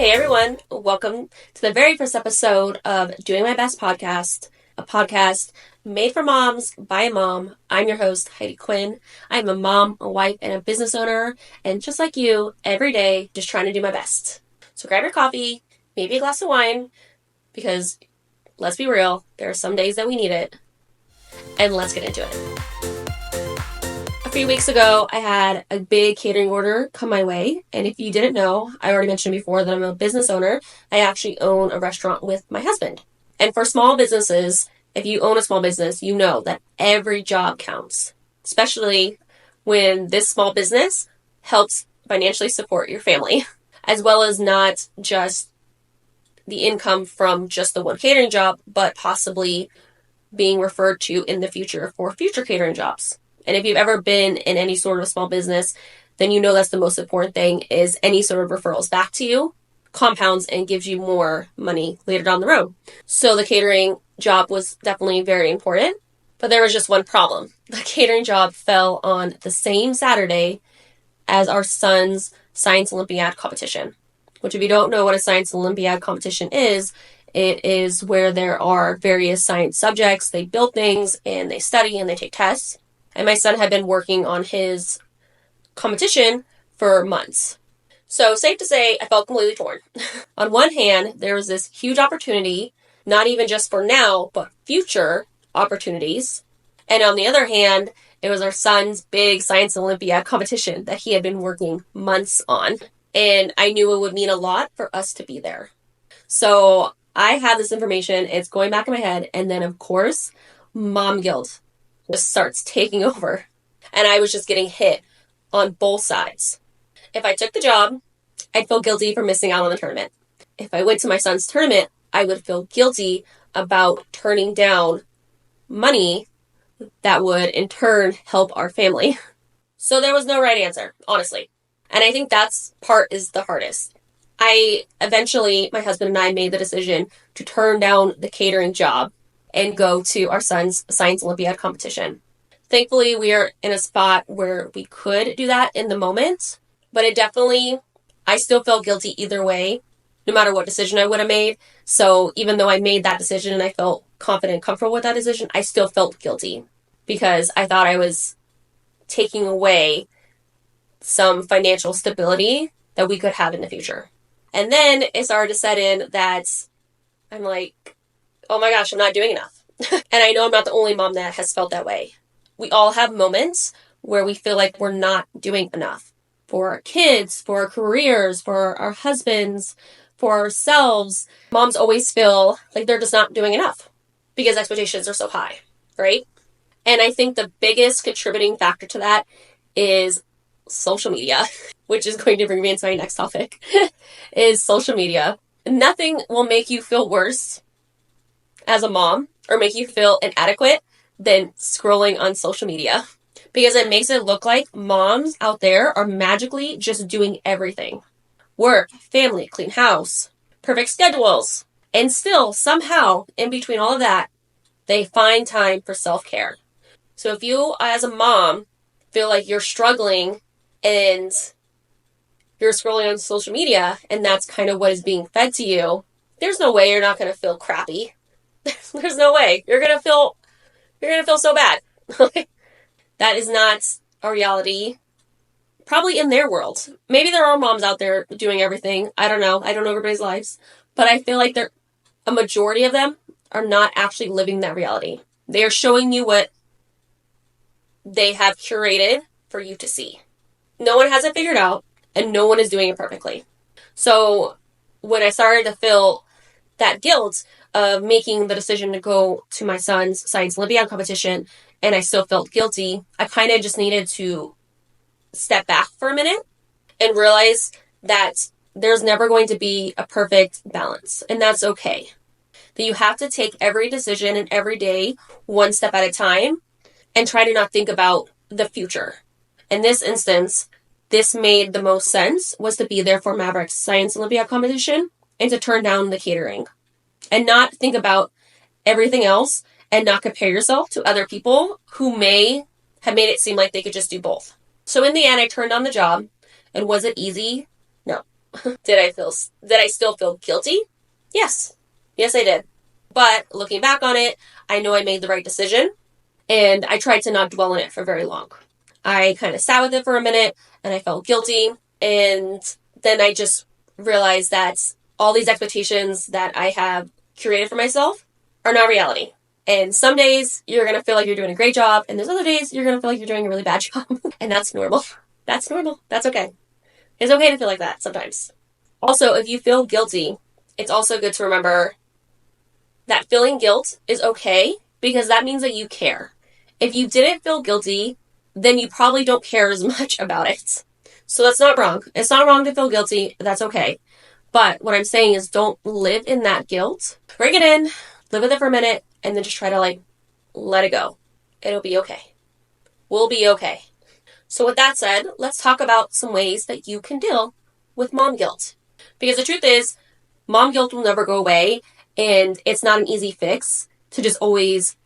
Hey everyone, welcome to the very first episode of Doing My Best Podcast, a podcast made for moms by a mom. I'm your host, Heidi Quinn. I'm a mom, a wife, and a business owner, and just like you, every day, just trying to do my best. So grab your coffee, maybe a glass of wine, because let's be real, there are some days that we need it, and let's get into it. A few weeks ago, I had a big catering order come my way, and if you didn't know, I already mentioned before that I'm a business owner. I actually own a restaurant with my husband. And for small businesses, if you own a small business, you know that every job counts, especially when this small business helps financially support your family, as well as not just the income from just the one catering job, but possibly being referred to in the future for future catering jobs. And if you've ever been in any sort of small business, then you know that's the most important thing is any sort of referrals back to you compounds and gives you more money later down the road. So the catering job was definitely very important, but there was just one problem. The catering job fell on the same Saturday as our son's Science Olympiad competition, which if you don't know what a Science Olympiad competition is, it is where there are various science subjects, they build things and they study and they take tests. And my son had been working on his competition for months. So safe to say, I felt completely torn. On one hand, there was this huge opportunity, not even just for now, but future opportunities. And on the other hand, it was our son's big Science Olympiad competition that he had been working months on. And I knew it would mean a lot for us to be there. So I had this information, it's going back in my head. And then, of course, mom guilt just starts taking over. And I was just getting hit on both sides. If I took the job, I'd feel guilty for missing out on the tournament. If I went to my son's tournament, I would feel guilty about turning down money that would in turn help our family. So there was no right answer, honestly. And I think that's part is the hardest. My husband and I made the decision to turn down the catering job and go to our son's Science Olympiad competition. Thankfully, we are in a spot where we could do that in the moment, but I still felt guilty either way, no matter what decision I would have made. So even though I made that decision and I felt confident and comfortable with that decision, I still felt guilty because I thought I was taking away some financial stability that we could have in the future. And then it started to set in that I'm like, oh my gosh, I'm not doing enough. And I know I'm not the only mom that has felt that way. We all have moments where we feel like we're not doing enough for our kids, for our careers, for our husbands, for ourselves. Moms always feel like they're just not doing enough because expectations are so high, right? And I think the biggest contributing factor to that is social media, which is going to bring me into my next topic, is social media. Nothing will make you feel worse as a mom or make you feel inadequate than scrolling on social media because it makes it look like moms out there are magically just doing everything. Work, family, clean house, perfect schedules. And still, somehow, in between all of that, they find time for self-care. So if you, as a mom, feel like you're struggling and you're scrolling on social media and that's kind of what is being fed to you, there's no way you're not going to feel crappy. There's no way. You're going to feel so bad. That is not a reality. Probably in their world. Maybe there are moms out there doing everything. I don't know. I don't know everybody's lives. But I feel like a majority of them are not actually living that reality. They are showing you what they have curated for you to see. No one has it figured out, and no one is doing it perfectly. So when I started to feel that guilt of making the decision to go to my son's Science Olympiad competition, and I still felt guilty, I kind of just needed to step back for a minute and realize that there's never going to be a perfect balance, and that's okay. That you have to take every decision and every day one step at a time and try to not think about the future. In this instance, this made the most sense was to be there for Maverick's Science Olympiad competition and to turn down the catering and not think about everything else and not compare yourself to other people who may have made it seem like they could just do both. So in the end, I turned on the job. And was it easy? No. Did I still feel guilty? Yes. Yes, I did. But looking back on it, I know I made the right decision, and I tried to not dwell on it for very long. I kind of sat with it for a minute, and I felt guilty, and then I just realized that all these expectations that I have curated for myself are not reality. And some days you're going to feel like you're doing a great job, and there's other days you're going to feel like you're doing a really bad job. And that's normal. That's normal. That's okay. It's okay to feel like that sometimes. Also, if you feel guilty, it's also good to remember that feeling guilt is okay because that means that you care. If you didn't feel guilty, then you probably don't care as much about it. So that's not wrong. It's not wrong to feel guilty. That's okay. But what I'm saying is don't live in that guilt. Bring it in, live with it for a minute, and then just try to let it go. It'll be okay. We'll be okay. So with that said, let's talk about some ways that you can deal with mom guilt. Because the truth is, mom guilt will never go away, and it's not an easy fix to just always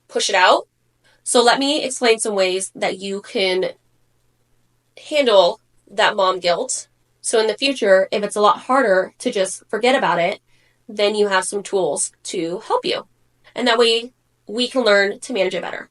push it out. So let me explain some ways that you can handle that mom guilt. So in the future, if it's a lot harder to just forget about it, then you have some tools to help you. And that way we can learn to manage it better.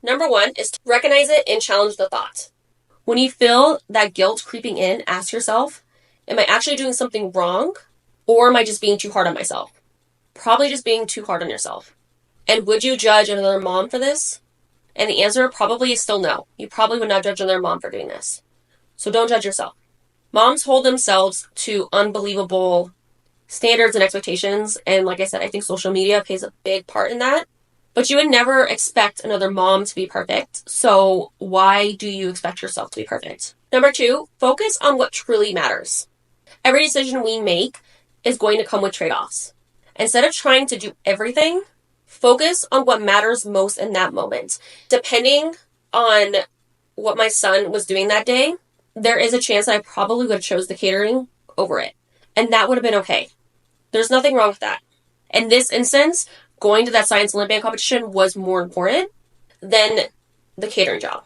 Number one is to recognize it and challenge the thought. When you feel that guilt creeping in, ask yourself, am I actually doing something wrong? Or am I just being too hard on myself? Probably just being too hard on yourself. And would you judge another mom for this? And the answer probably is still no. You probably would not judge another mom for doing this. So don't judge yourself. Moms hold themselves to unbelievable standards and expectations. And like I said, I think social media plays a big part in that. But you would never expect another mom to be perfect. So why do you expect yourself to be perfect? Number two, focus on what truly matters. Every decision we make is going to come with trade-offs. Instead of trying to do everything, focus on what matters most in that moment. Depending on what my son was doing that day, there is a chance that I probably would have chose the catering over it. And that would have been okay. There's nothing wrong with that. In this instance, going to that Science Olympiad competition was more important than the catering job.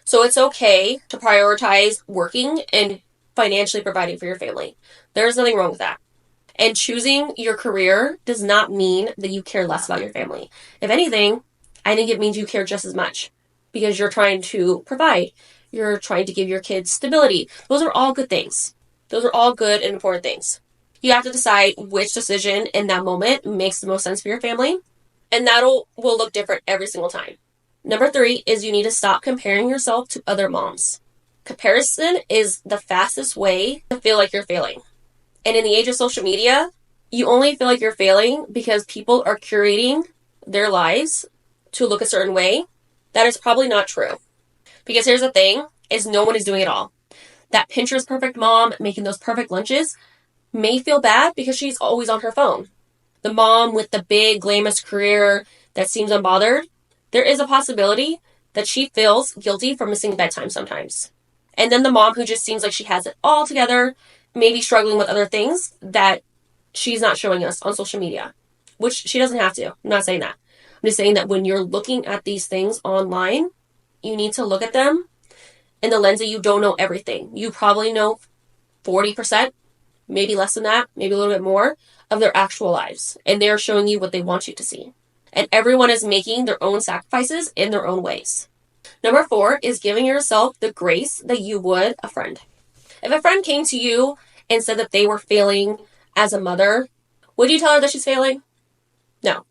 So it's okay to prioritize working and financially providing for your family. There's nothing wrong with that. And choosing your career does not mean that you care less about your family. If anything, I think it means you care just as much because you're trying to provide. You're trying to give your kids stability. Those are all good things. Those are all good and important things. You have to decide which decision in that moment makes the most sense for your family. And that will look different every single time. Number three is you need to stop comparing yourself to other moms. Comparison is the fastest way to feel like you're failing. And in the age of social media, you only feel like you're failing because people are curating their lives to look a certain way. That is probably not true. Because here's the thing, is no one is doing it all. That Pinterest perfect mom making those perfect lunches may feel bad because she's always on her phone. The mom with the big glamorous career that seems unbothered, there is a possibility that she feels guilty for missing bedtime sometimes. And then the mom who just seems like she has it all together, maybe struggling with other things that she's not showing us on social media, which she doesn't have to. I'm not saying that. I'm just saying that when you're looking at these things online, you need to look at them in the lens that you don't know everything. You probably know 40%, maybe less than that, maybe a little bit more of their actual lives. And they're showing you what they want you to see. And everyone is making their own sacrifices in their own ways. Number four is giving yourself the grace that you would a friend. If a friend came to you and said that they were failing as a mother, would you tell her that she's failing? No.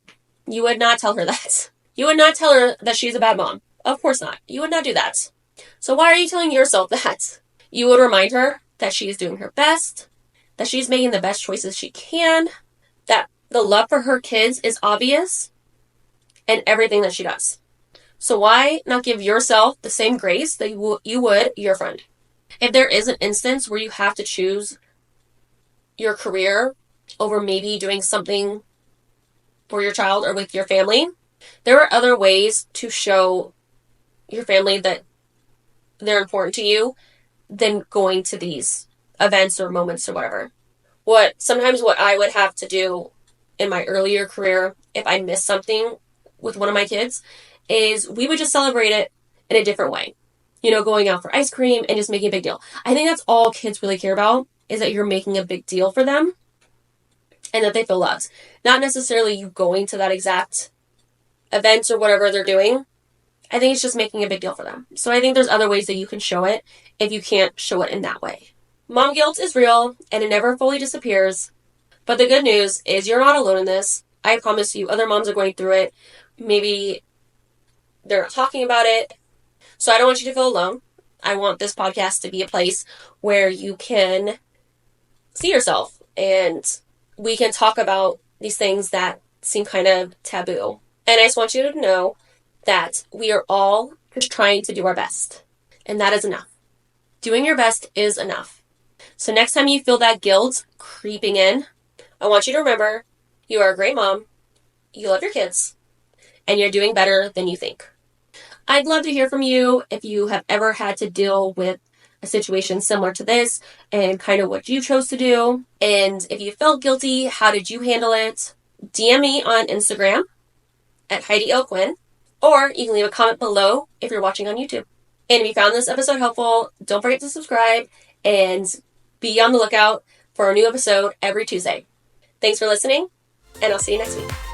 You would not tell her that. You would not tell her that she's a bad mom. Of course not. You would not do that. So why are you telling yourself that? You would remind her that she is doing her best, that she's making the best choices she can, that the love for her kids is obvious, and everything that she does. So why not give yourself the same grace that you would your friend? If there is an instance where you have to choose your career over maybe doing something for your child or with your family, there are other ways to show your family that they're important to you than going to these events or moments or whatever. Sometimes what I would have to do in my earlier career, if I missed something with one of my kids, is we would just celebrate it in a different way. Going out for ice cream and just making a big deal. I think that's all kids really care about is that you're making a big deal for them and that they feel loved. Not necessarily you going to that exact event or whatever they're doing. I think it's just making a big deal for them. So I think there's other ways that you can show it if you can't show it in that way. Mom guilt is real and it never fully disappears. But the good news is you're not alone in this. I promise you, other moms are going through it. Maybe they're not talking about it. So I don't want you to feel alone. I want this podcast to be a place where you can see yourself and we can talk about these things that seem kind of taboo. And I just want you to know that we are all just trying to do our best. And that is enough. Doing your best is enough. So next time you feel that guilt creeping in, I want you to remember you are a great mom, you love your kids, and you're doing better than you think. I'd love to hear from you if you have ever had to deal with a situation similar to this and kind of what you chose to do. And if you felt guilty, how did you handle it? DM me on Instagram at Heidi L. Quinn, or you can leave a comment below if you're watching on YouTube. And if you found this episode helpful, don't forget to subscribe and be on the lookout for a new episode every Tuesday. Thanks for listening, and I'll see you next week.